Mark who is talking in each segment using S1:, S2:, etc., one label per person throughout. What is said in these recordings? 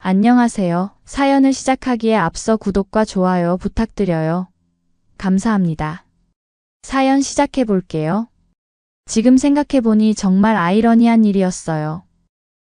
S1: 안녕하세요. 사연을 시작하기에 앞서 구독과 좋아요 부탁드려요. 감사합니다. 사연 시작해 볼게요. 지금 생각해보니 정말 아이러니한 일이었어요.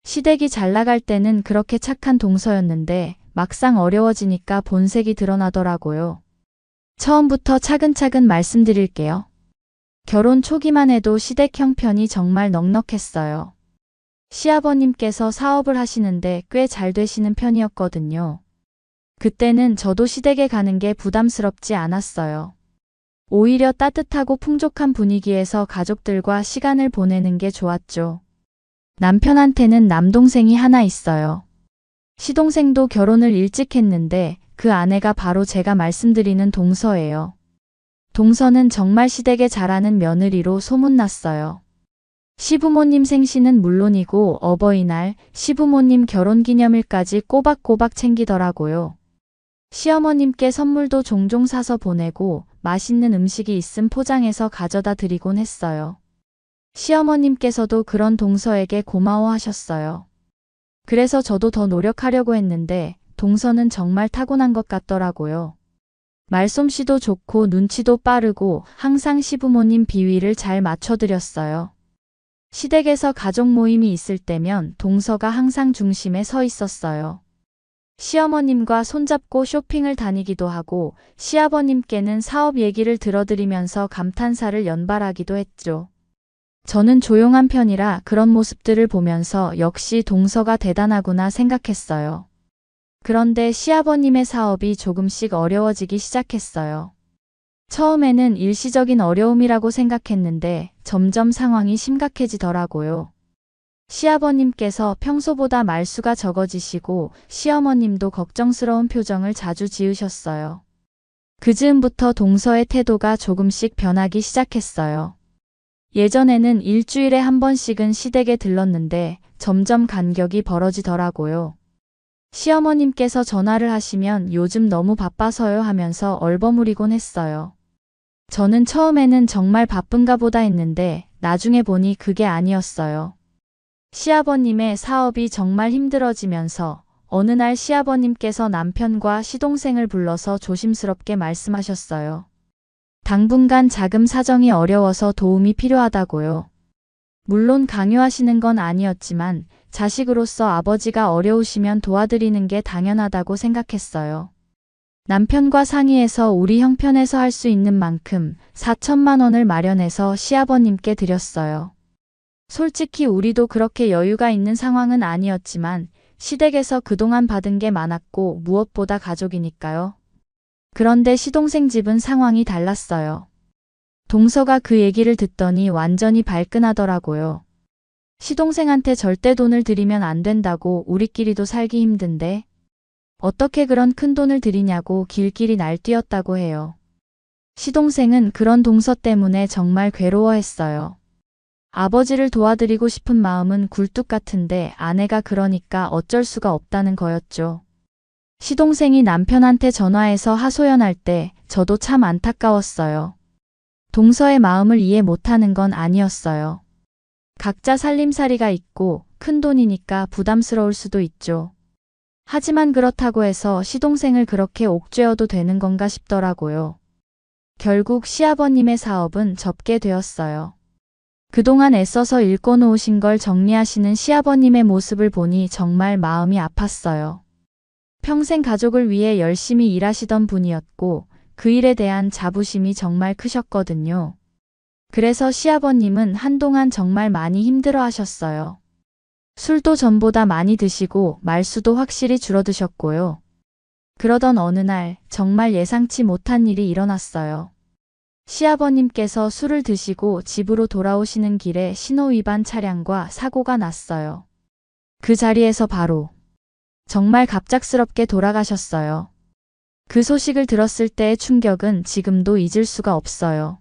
S1: 시댁이 잘 나갈 때는 그렇게 착한 동서였는데 막상 어려워지니까 본색이 드러나더라고요. 처음부터 차근차근 말씀드릴게요. 결혼 초기만 해도 시댁 형편이 정말 넉넉했어요. 시아버님께서 사업을 하시는데 꽤 잘 되시는 편이었거든요. 그때는 저도 시댁에 가는 게 부담스럽지 않았어요. 오히려 따뜻하고 풍족한 분위기에서 가족들과 시간을 보내는 게 좋았죠. 남편한테는 남동생이 하나 있어요. 시동생도 결혼을 일찍 했는데 그 아내가 바로 제가 말씀드리는 동서예요. 동서는 정말 시댁에 잘하는 며느리로 소문났어요. 시부모님 생신은 물론이고 어버이날, 시부모님 결혼기념일까지 꼬박꼬박 챙기더라고요. 시어머님께 선물도 종종 사서 보내고 맛있는 음식이 있음 포장해서 가져다 드리곤 했어요. 시어머님께서도 그런 동서에게 고마워하셨어요. 그래서 저도 더 노력하려고 했는데 동서는 정말 타고난 것 같더라고요. 말솜씨도 좋고 눈치도 빠르고 항상 시부모님 비위를 잘 맞춰드렸어요. 시댁에서 가족 모임이 있을 때면 동서가 항상 중심에 서 있었어요. 시어머님과 손잡고 쇼핑을 다니기도 하고 시아버님께는 사업 얘기를 들어드리면서 감탄사를 연발하기도 했죠. 저는 조용한 편이라 그런 모습들을 보면서 역시 동서가 대단하구나 생각했어요. 그런데 시아버님의 사업이 조금씩 어려워지기 시작했어요. 처음에는 일시적인 어려움이라고 생각했는데 점점 상황이 심각해지더라고요. 시아버님께서 평소보다 말수가 적어지시고 시어머님도 걱정스러운 표정을 자주 지으셨어요. 그 즈음부터 동서의 태도가 조금씩 변하기 시작했어요. 예전에는 일주일에 한 번씩은 시댁에 들렀는데 점점 간격이 벌어지더라고요. 시어머님께서 전화를 하시면 요즘 너무 바빠서요 하면서 얼버무리곤 했어요. 저는 처음에는 정말 바쁜가 보다 했는데 나중에 보니 그게 아니었어요. 시아버님의 사업이 정말 힘들어지면서 어느 날 시아버님께서 남편과 시동생을 불러서 조심스럽게 말씀하셨어요. 당분간 자금 사정이 어려워서 도움이 필요하다고요. 물론 강요하시는 건 아니었지만 자식으로서 아버지가 어려우시면 도와드리는 게 당연하다고 생각했어요. 남편과 상의해서 우리 형편에서 할 수 있는 만큼 4천만 원을 마련해서 시아버님께 드렸어요. 솔직히 우리도 그렇게 여유가 있는 상황은 아니었지만 시댁에서 그동안 받은 게 많았고 무엇보다 가족이니까요. 그런데 시동생 집은 상황이 달랐어요. 동서가 그 얘기를 듣더니 완전히 발끈하더라고요. 시동생한테 절대 돈을 드리면 안 된다고 우리끼리도 살기 힘든데 어떻게 그런 큰 돈을 드리냐고 길길이 날뛰었다고 해요. 시동생은 그런 동서 때문에 정말 괴로워했어요. 아버지를 도와드리고 싶은 마음은 굴뚝 같은데 아내가 그러니까 어쩔 수가 없다는 거였죠. 시동생이 남편한테 전화해서 하소연할 때 저도 참 안타까웠어요. 동서의 마음을 이해 못하는 건 아니었어요. 각자 살림살이가 있고 큰 돈이니까 부담스러울 수도 있죠. 하지만 그렇다고 해서 시동생을 그렇게 옥죄어도 되는 건가 싶더라고요. 결국 시아버님의 사업은 접게 되었어요. 그동안 애써서 일궈놓으신 걸 정리하시는 시아버님의 모습을 보니 정말 마음이 아팠어요. 평생 가족을 위해 열심히 일하시던 분이었고 그 일에 대한 자부심이 정말 크셨거든요. 그래서 시아버님은 한동안 정말 많이 힘들어 하셨어요. 술도 전보다 많이 드시고 말수도 확실히 줄어드셨고요. 그러던 어느 날 정말 예상치 못한 일이 일어났어요. 시아버님께서 술을 드시고 집으로 돌아오시는 길에 신호위반 차량과 사고가 났어요. 그 자리에서 바로 정말 갑작스럽게 돌아가셨어요. 그 소식을 들었을 때의 충격은 지금도 잊을 수가 없어요.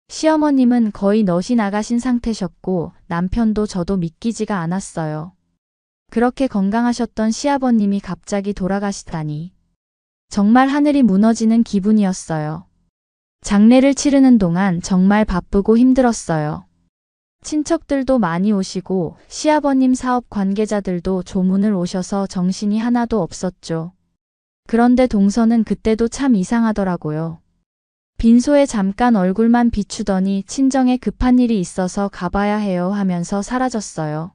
S1: 시어머님은 거의 넋이 나가신 상태셨고 남편도 저도 믿기지가 않았어요. 그렇게 건강하셨던 시아버님이 갑자기 돌아가시다니. 정말 하늘이 무너지는 기분이었어요. 장례를 치르는 동안 정말 바쁘고 힘들었어요. 친척들도 많이 오시고 시아버님 사업 관계자들도 조문을 오셔서 정신이 하나도 없었죠. 그런데 동서는 그때도 참 이상하더라고요. 빈소에 잠깐 얼굴만 비추더니 친정에 급한 일이 있어서 가봐야 해요 하면서 사라졌어요.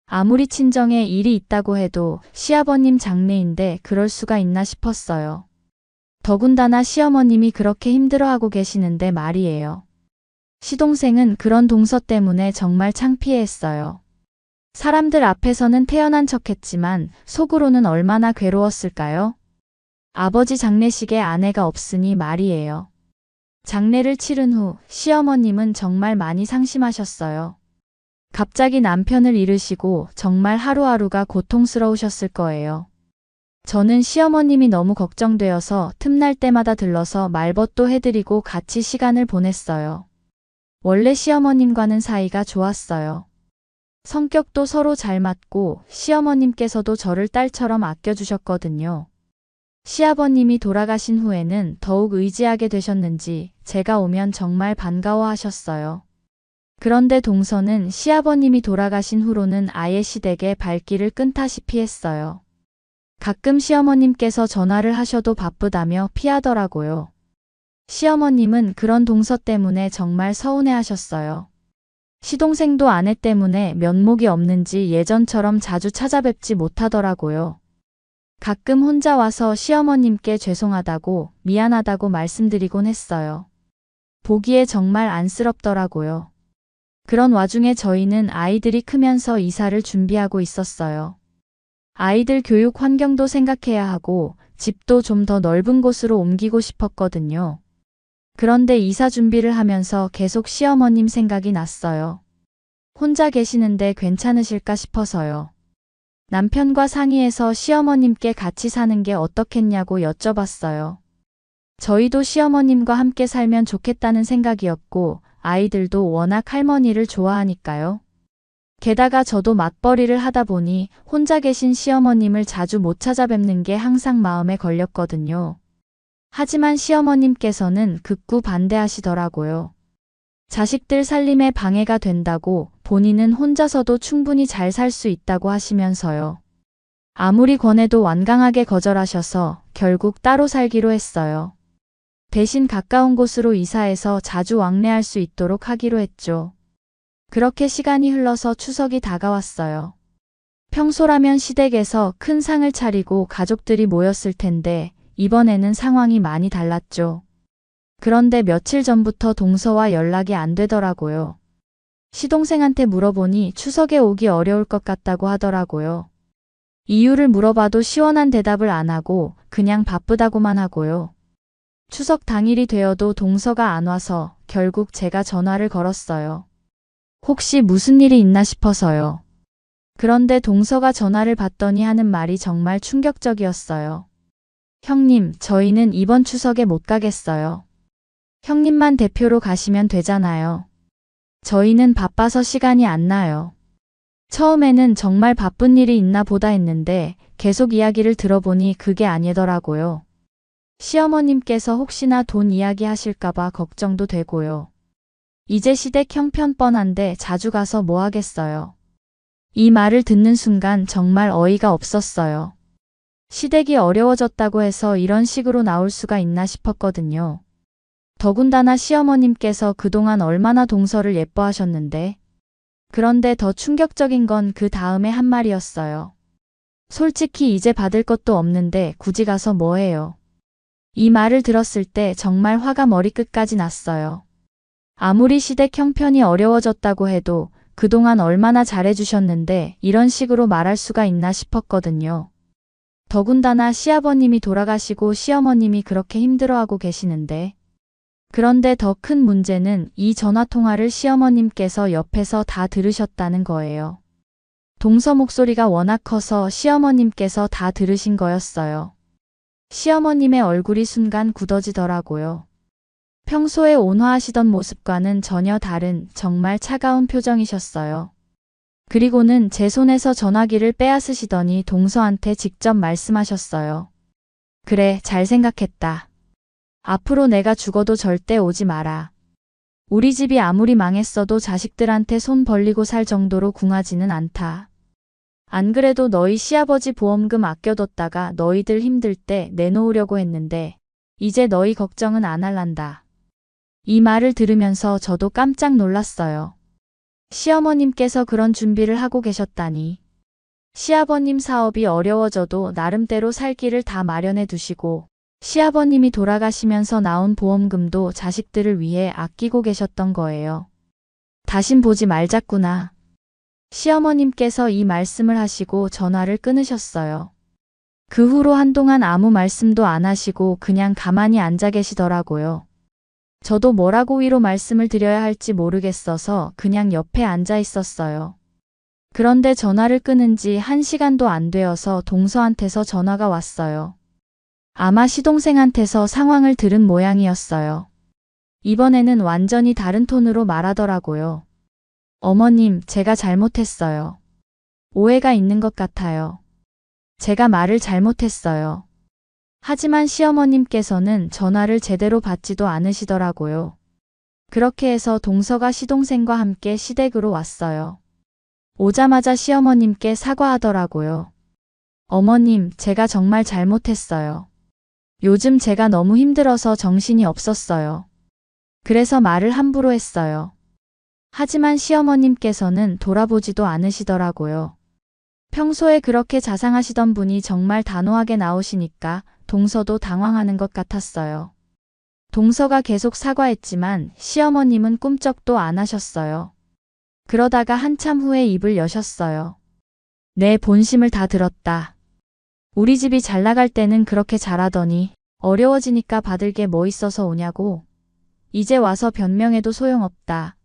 S1: 아무리 친정에 일이 있다고 해도 시아버님 장례인데 그럴 수가 있나 싶었어요. 더군다나 시어머님이 그렇게 힘들어하고 계시는데 말이에요. 시동생은 그런 동서 때문에 정말 창피해했어요. 사람들 앞에서는 태연한 척했지만 속으로는 얼마나 괴로웠을까요? 아버지 장례식에 아내가 없으니 말이에요. 장례를 치른 후 시어머님은 정말 많이 상심하셨어요. 갑자기 남편을 잃으시고 정말 하루하루가 고통스러우셨을 거예요. 저는 시어머님이 너무 걱정되어서 틈날 때마다 들러서 말벗도 해드리고 같이 시간을 보냈어요. 원래 시어머님과는 사이가 좋았어요. 성격도 서로 잘 맞고 시어머님께서도 저를 딸처럼 아껴주셨거든요. 시아버님이 돌아가신 후에는 더욱 의지하게 되셨는지 제가 오면 정말 반가워하셨어요. 그런데 동서는 시아버님이 돌아가신 후로는 아예 시댁에 발길을 끈다시피 했어요. 가끔 시어머님께서 전화를 하셔도 바쁘다며 피하더라고요. 시어머님은 그런 동서 때문에 정말 서운해하셨어요. 시동생도 아내 때문에 면목이 없는지 예전처럼 자주 찾아뵙지 못하더라고요. 가끔 혼자 와서 시어머님께 죄송하다고 미안하다고 말씀드리곤 했어요. 보기에 정말 안쓰럽더라고요. 그런 와중에 저희는 아이들이 크면서 이사를 준비하고 있었어요. 아이들 교육 환경도 생각해야 하고 집도 좀 더 넓은 곳으로 옮기고 싶었거든요. 그런데 이사 준비를 하면서 계속 시어머님 생각이 났어요. 혼자 계시는데 괜찮으실까 싶어서요. 남편과 상의해서 시어머님께 같이 사는 게 어떻겠냐고 여쭤봤어요. 저희도 시어머님과 함께 살면 좋겠다는 생각이었고 아이들도 워낙 할머니를 좋아하니까요. 게다가 저도 맞벌이를 하다 보니 혼자 계신 시어머님을 자주 못 찾아뵙는 게 항상 마음에 걸렸거든요. 하지만 시어머님께서는 극구 반대하시더라고요. 자식들 살림에 방해가 된다고 본인은 혼자서도 충분히 잘 살 수 있다고 하시면서요. 아무리 권해도 완강하게 거절하셔서 결국 따로 살기로 했어요. 대신 가까운 곳으로 이사해서 자주 왕래할 수 있도록 하기로 했죠. 그렇게 시간이 흘러서 추석이 다가왔어요. 평소라면 시댁에서 큰 상을 차리고 가족들이 모였을 텐데 이번에는 상황이 많이 달랐죠. 그런데 며칠 전부터 동서와 연락이 안 되더라고요. 시동생한테 물어보니 추석에 오기 어려울 것 같다고 하더라고요. 이유를 물어봐도 시원한 대답을 안 하고 그냥 바쁘다고만 하고요. 추석 당일이 되어도 동서가 안 와서 결국 제가 전화를 걸었어요. 혹시 무슨 일이 있나 싶어서요. 그런데 동서가 전화를 받더니 하는 말이 정말 충격적이었어요. 형님, 저희는 이번 추석에 못 가겠어요. 형님만 대표로 가시면 되잖아요. 저희는 바빠서 시간이 안 나요. 처음에는 정말 바쁜 일이 있나 보다 했는데 계속 이야기를 들어보니 그게 아니더라고요. 시어머님께서 혹시나 돈 이야기 하실까봐 걱정도 되고요. 이제 시댁 형편 뻔한데 자주 가서 뭐 하겠어요. 이 말을 듣는 순간 정말 어이가 없었어요. 시댁이 어려워졌다고 해서 이런 식으로 나올 수가 있나 싶었거든요. 더군다나 시어머님께서 그동안 얼마나 동서를 예뻐하셨는데. 그런데 더 충격적인 건 그 다음에 한 말이었어요. 솔직히 이제 받을 것도 없는데 굳이 가서 뭐 해요. 이 말을 들었을 때 정말 화가 머리끝까지 났어요. 아무리 시댁 형편이 어려워졌다고 해도 그동안 얼마나 잘해주셨는데 이런 식으로 말할 수가 있나 싶었거든요. 더군다나 시아버님이 돌아가시고 시어머님이 그렇게 힘들어하고 계시는데. 그런데 더 큰 문제는 이 전화통화를 시어머님께서 옆에서 다 들으셨다는 거예요. 동서 목소리가 워낙 커서 시어머님께서 다 들으신 거였어요. 시어머님의 얼굴이 순간 굳어지더라고요. 평소에 온화하시던 모습과는 전혀 다른 정말 차가운 표정이셨어요. 그리고는 제 손에서 전화기를 빼앗으시더니 동서한테 직접 말씀하셨어요. 그래, 잘 생각했다. 앞으로 내가 죽어도 절대 오지 마라. 우리 집이 아무리 망했어도 자식들한테 손 벌리고 살 정도로 궁하지는 않다. 안 그래도 너희 시아버지 보험금 아껴뒀다가 너희들 힘들 때 내놓으려고 했는데 이제 너희 걱정은 안 할란다. 이 말을 들으면서 저도 깜짝 놀랐어요. 시어머님께서 그런 준비를 하고 계셨다니. 시아버님 사업이 어려워져도 나름대로 살 길을 다 마련해 두시고 시아버님이 돌아가시면서 나온 보험금도 자식들을 위해 아끼고 계셨던 거예요. 다신 보지 말자꾸나. 시어머님께서 이 말씀을 하시고 전화를 끊으셨어요. 그 후로 한동안 아무 말씀도 안 하시고 그냥 가만히 앉아 계시더라고요. 저도 뭐라고 위로 말씀을 드려야 할지 모르겠어서 그냥 옆에 앉아 있었어요. 그런데 전화를 끊은 지 1시간도 안 되어서 동서한테서 전화가 왔어요. 아마 시동생한테서 상황을 들은 모양이었어요. 이번에는 완전히 다른 톤으로 말하더라고요. 어머님, 제가 잘못했어요. 오해가 있는 것 같아요. 제가 말을 잘못했어요. 하지만 시어머님께서는 전화를 제대로 받지도 않으시더라고요. 그렇게 해서 동서가 시동생과 함께 시댁으로 왔어요. 오자마자 시어머님께 사과하더라고요. 어머님, 제가 정말 잘못했어요. 요즘 제가 너무 힘들어서 정신이 없었어요. 그래서 말을 함부로 했어요. 하지만 시어머님께서는 돌아보지도 않으시더라고요. 평소에 그렇게 자상하시던 분이 정말 단호하게 나오시니까 동서도 당황하는 것 같았어요. 동서가 계속 사과했지만 시어머님은 꿈쩍도 안 하셨어요. 그러다가 한참 후에 입을 여셨어요. 내 본심을 다 들었다. 우리 집이 잘 나갈 때는 그렇게 잘하더니 어려워지니까 받을 게 뭐 있어서 오냐고. 이제 와서 변명해도 소용없다.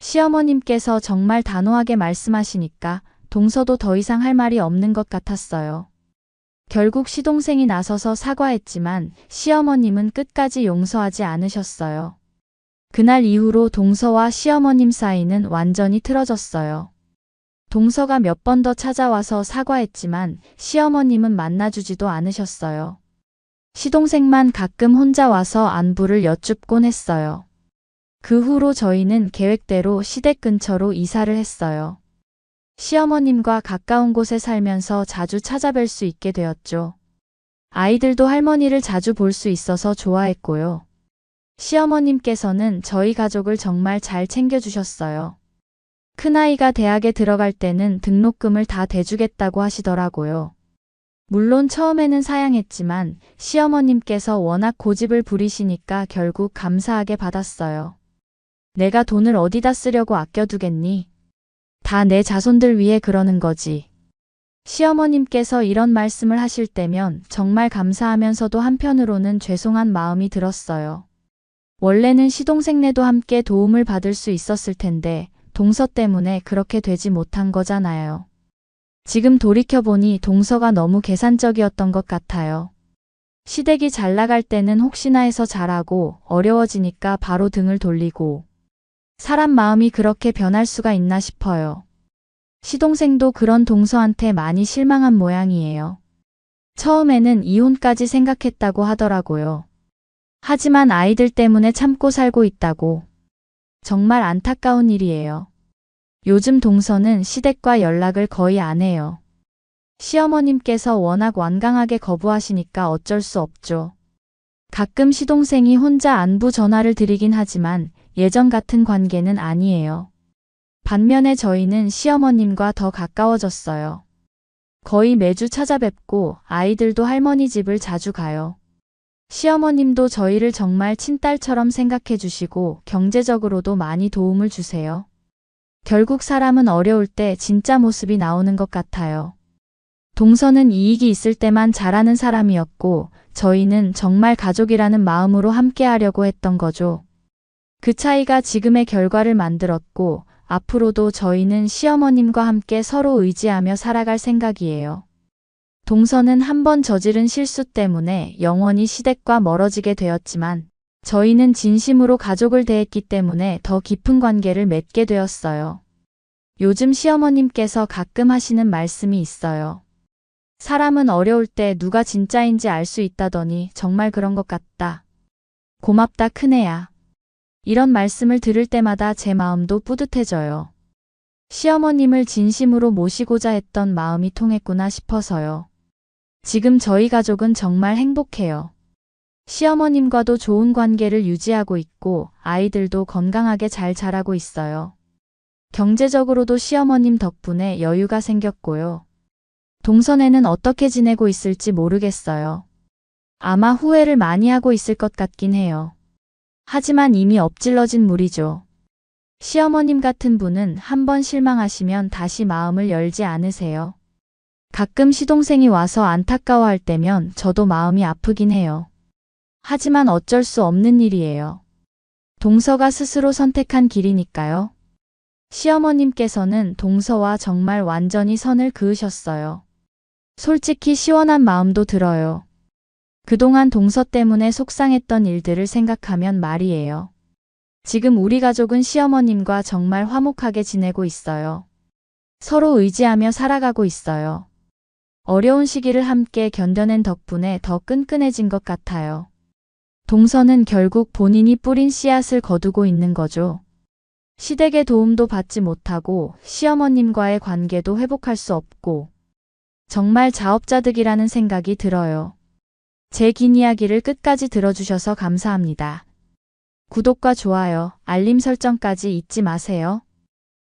S1: 시어머님께서 정말 단호하게 말씀하시니까 동서도 더 이상 할 말이 없는 것 같았어요. 결국 시동생이 나서서 사과했지만 시어머님은 끝까지 용서하지 않으셨어요. 그날 이후로 동서와 시어머님 사이는 완전히 틀어졌어요. 동서가 몇 번 더 찾아와서 사과했지만 시어머님은 만나주지도 않으셨어요. 시동생만 가끔 혼자 와서 안부를 여쭙곤 했어요. 그 후로 저희는 계획대로 시댁 근처로 이사를 했어요. 시어머님과 가까운 곳에 살면서 자주 찾아뵐 수 있게 되었죠. 아이들도 할머니를 자주 볼 수 있어서 좋아했고요. 시어머님께서는 저희 가족을 정말 잘 챙겨주셨어요. 큰아이가 대학에 들어갈 때는 등록금을 다 대주겠다고 하시더라고요. 물론 처음에는 사양했지만 시어머님께서 워낙 고집을 부리시니까 결국 감사하게 받았어요. 내가 돈을 어디다 쓰려고 아껴두겠니? 다 내 자손들 위해 그러는 거지. 시어머님께서 이런 말씀을 하실 때면 정말 감사하면서도 한편으로는 죄송한 마음이 들었어요. 원래는 시동생네도 함께 도움을 받을 수 있었을 텐데 동서 때문에 그렇게 되지 못한 거잖아요. 지금 돌이켜보니 동서가 너무 계산적이었던 것 같아요. 시댁이 잘 나갈 때는 혹시나 해서 잘하고 어려워지니까 바로 등을 돌리고 사람 마음이 그렇게 변할 수가 있나 싶어요. 시동생도 그런 동서한테 많이 실망한 모양이에요. 처음에는 이혼까지 생각했다고 하더라고요. 하지만 아이들 때문에 참고 살고 있다고. 정말 안타까운 일이에요. 요즘 동서는 시댁과 연락을 거의 안 해요. 시어머님께서 워낙 완강하게 거부하시니까 어쩔 수 없죠. 가끔 시동생이 혼자 안부 전화를 드리긴 하지만 예전 같은 관계는 아니에요. 반면에 저희는 시어머님과 더 가까워졌어요. 거의 매주 찾아뵙고 아이들도 할머니 집을 자주 가요. 시어머님도 저희를 정말 친딸처럼 생각해 주시고 경제적으로도 많이 도움을 주세요. 결국 사람은 어려울 때 진짜 모습이 나오는 것 같아요. 동서는 이익이 있을 때만 잘하는 사람이었고 저희는 정말 가족이라는 마음으로 함께 하려고 했던 거죠. 그 차이가 지금의 결과를 만들었고 앞으로도 저희는 시어머님과 함께 서로 의지하며 살아갈 생각이에요. 동서는 한 번 저지른 실수 때문에 영원히 시댁과 멀어지게 되었지만 저희는 진심으로 가족을 대했기 때문에 더 깊은 관계를 맺게 되었어요. 요즘 시어머님께서 가끔 하시는 말씀이 있어요. 사람은 어려울 때 누가 진짜인지 알 수 있다더니 정말 그런 것 같다. 고맙다 큰애야. 이런 말씀을 들을 때마다 제 마음도 뿌듯해져요. 시어머님을 진심으로 모시고자 했던 마음이 통했구나 싶어서요. 지금 저희 가족은 정말 행복해요. 시어머님과도 좋은 관계를 유지하고 있고 아이들도 건강하게 잘 자라고 있어요. 경제적으로도 시어머님 덕분에 여유가 생겼고요. 동선에는 어떻게 지내고 있을지 모르겠어요. 아마 후회를 많이 하고 있을 것 같긴 해요. 하지만 이미 엎질러진 물이죠. 시어머님 같은 분은 한번 실망하시면 다시 마음을 열지 않으세요. 가끔 시동생이 와서 안타까워할 때면 저도 마음이 아프긴 해요. 하지만 어쩔 수 없는 일이에요. 동서가 스스로 선택한 길이니까요. 시어머님께서는 동서와 정말 완전히 선을 그으셨어요. 솔직히 시원한 마음도 들어요. 그동안 동서 때문에 속상했던 일들을 생각하면 말이에요. 지금 우리 가족은 시어머님과 정말 화목하게 지내고 있어요. 서로 의지하며 살아가고 있어요. 어려운 시기를 함께 견뎌낸 덕분에 더 끈끈해진 것 같아요. 동서는 결국 본인이 뿌린 씨앗을 거두고 있는 거죠. 시댁의 도움도 받지 못하고 시어머님과의 관계도 회복할 수 없고 정말 자업자득이라는 생각이 들어요. 제 긴 이야기를 끝까지 들어주셔서 감사합니다. 구독과 좋아요, 알림 설정까지 잊지 마세요.